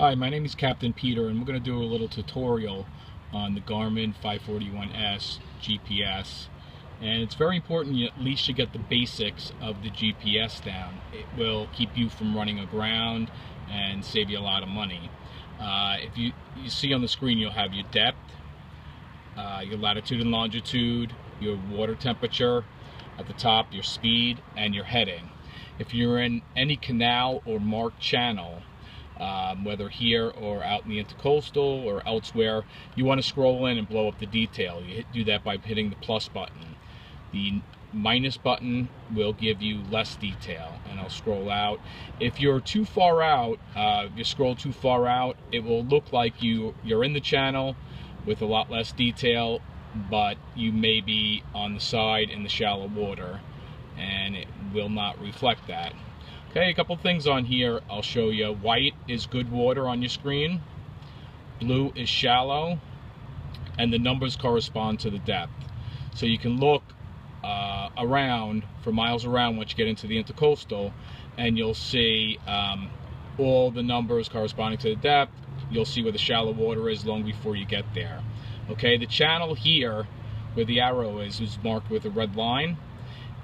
Hi, my name is Captain Peter, and we're going to do a little tutorial on the Garmin 541S GPS. And it's very important at least you get the basics of the GPS down. It will keep you from running aground and save you a lot of money. If you see on the screen, you'll have your depth, your latitude and longitude, your water temperature at the top, your speed, and your heading. If you're in any canal or marked channel, whether here or out in the intercoastal or elsewhere, you want to scroll in and blow up the detail. You do that by hitting the plus button. The minus button will give you less detail, and I'll scroll out. If you're too far out, if you scroll too far out, it will look like you're in the channel with a lot less detail, but you may be on the side in the shallow water, and it will not reflect that. Okay, a couple things on here I'll show you. White is good water on your screen, blue is shallow, and the numbers correspond to the depth. So you can look around for miles around once you get into the intercoastal, and you'll see all the numbers corresponding to the depth. You'll see where the shallow water is long before you get there. Okay, the channel here where the arrow is marked with a red line.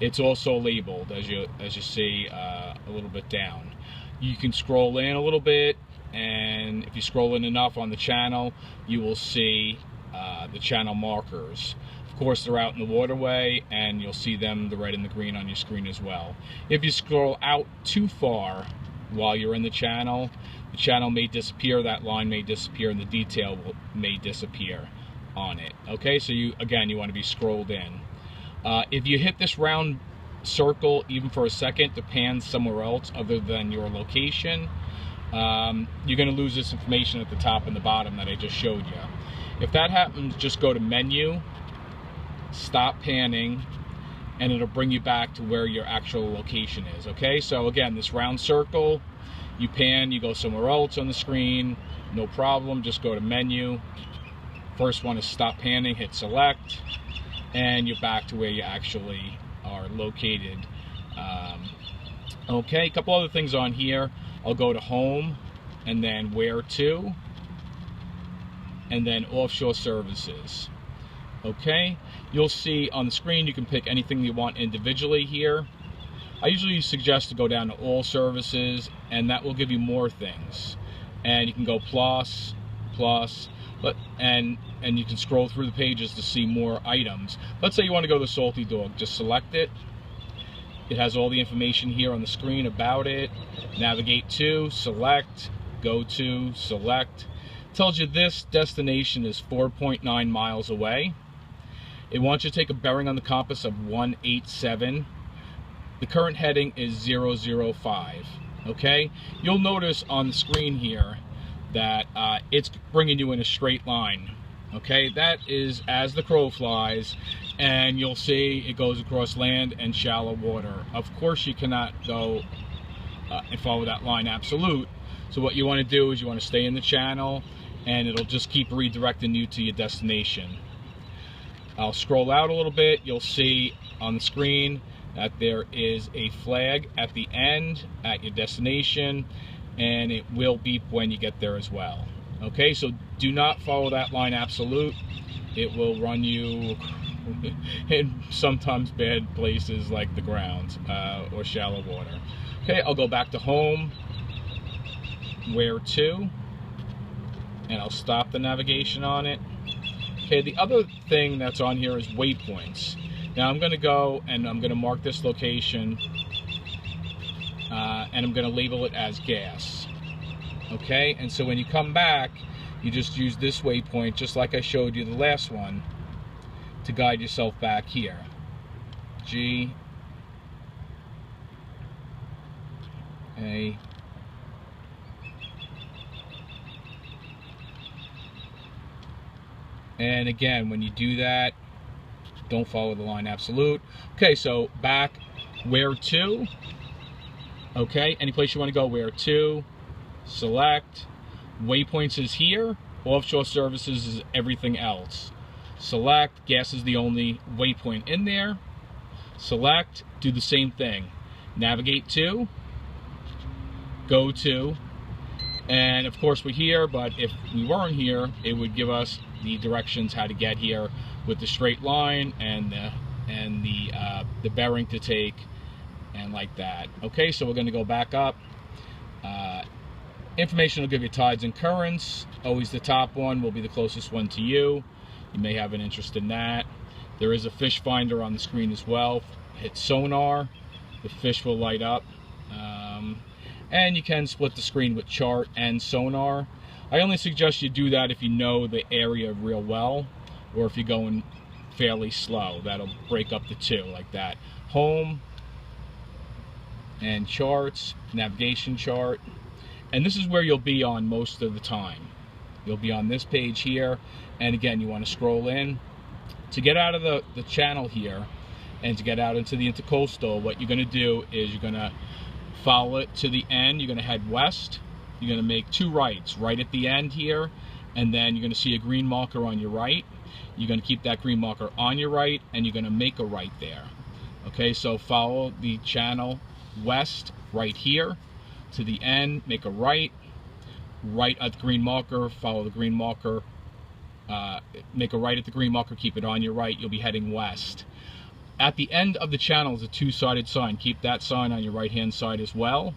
It's also labeled, as you see a little bit down. You can scroll in a little bit, and if you scroll in enough on the channel, you will see the channel markers. Of course, they're out in the waterway, and you'll see them, the red and the green, on your screen as well. If you scroll out too far while you're in the channel may disappear, that line may disappear, and the detail may disappear on it. Okay, so you want to be scrolled in. If you hit this round circle even for a second to pan somewhere else other than your location, you're going to lose this information at the top and the bottom that I just showed you. If that happens, just go to Menu, stop panning, and it'll bring you back to where your actual location is. Okay, so again, this round circle, you pan, you go somewhere else on the screen, no problem, just go to Menu. First one is stop panning, hit select, and you're back to where you actually are located. Okay, a couple other things on here. I'll go to Home, and then Where To, and then Offshore Services. Okay, you'll see on the screen you can pick anything you want individually here. I usually suggest to go down to All Services, and that will give you more things. And you can go plus, and you can scroll through the pages to see more items. Let's say you want to go to Salty Dog, just select it. It has all the information here on the screen about it. Navigate to, select, go to, select. It tells you this destination is 4.9 miles away. It wants you to take a bearing on the compass of 187. The current heading is 005. Okay, you'll notice on the screen here that it's bringing you in a straight line. Okay, that is as the crow flies, and you'll see it goes across land and shallow water. Of course, you cannot go and follow that line absolute. So what you want to do is you want to stay in the channel, and it'll just keep redirecting you to your destination. I'll scroll out a little bit. You'll see on the screen that there is a flag at the end at your destination, and it will beep when you get there as well. Okay, so do not follow that line absolute. It will run you in sometimes bad places like the ground or shallow water. Okay, I'll go back to Home, Where To, and I'll stop the navigation on it. Okay, the other thing that's on here is waypoints. Now I'm going to go and I'm going to mark this location, and I'm going to label it as gas. Okay, and so when you come back, you just use this waypoint, just like I showed you the last one, to guide yourself back here. G, A, and again, when you do that, don't follow the line absolute. Okay, so back, Where To. Okay, any place you want to go, Where To, select. Waypoints is here, Offshore Services is everything else. Select, gas is the only waypoint in there. Select, do the same thing. Navigate to, go to, And of course we're here, but if we weren't here, it would give us the directions how to get here with the straight line and the bearing to take and like that. Okay, so we're going to go back up. Information will give you tides and currents. Always the top one will be the closest one to you. You may have an interest in that. There is a fish finder on the screen as well. Hit sonar, the fish will light up. And you can split the screen with chart and sonar. I only suggest you do that if you know the area real well, or if you're going fairly slow. That'll break up the two like that. Home and charts, navigation chart. And this is where you'll be on most of the time. You'll be on this page here, and again, you want to scroll in. To get out of the channel here and to get out into the intercoastal, what you're going to do is you're going to follow it to the end. You're going to head west. You're going to make two rights right at the end here, and then you're going to see a green marker on your right. You're going to keep that green marker on your right, and you're going to make a right there. Okay, so follow the channel west right here to the end, make a right at the green marker, follow the green marker, make a right at the green marker, keep it on your right, you'll be heading west. At the end of the channel is a two-sided sign. Keep that sign on your right-hand side as well.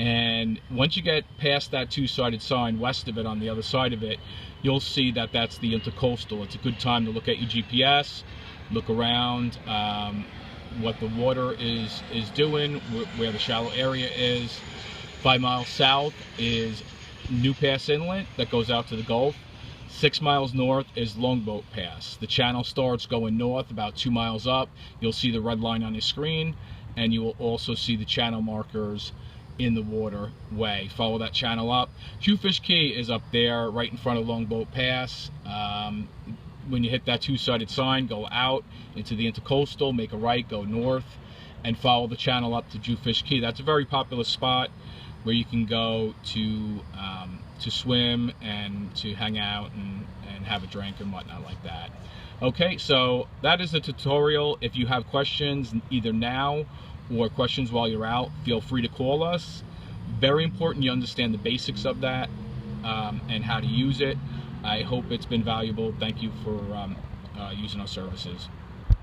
And once you get past that two-sided sign, west of it, on the other side of it, you'll see that that's the intercoastal. It's a good time to look at your GPS, look around, what the water is doing, where the shallow area is. 5 miles south is New Pass Inlet that goes out to the Gulf. 6 miles north is Longboat Pass. The channel starts going north about 2 miles up. You'll see the red line on your screen, and you will also see the channel markers in the waterway. Follow that channel up. Jewfish Key is up there right in front of Longboat Pass. When you hit that two-sided sign, go out into the intercoastal, make a right, go north, and follow the channel up to Jewfish Key. That's a very popular spot where you can go to swim and to hang out and have a drink and whatnot like that. Okay, so that is the tutorial. If you have questions either now or questions while you're out, feel free to call us. Very important you understand the basics of that and how to use it. I hope it's been valuable. Thank you for using our services.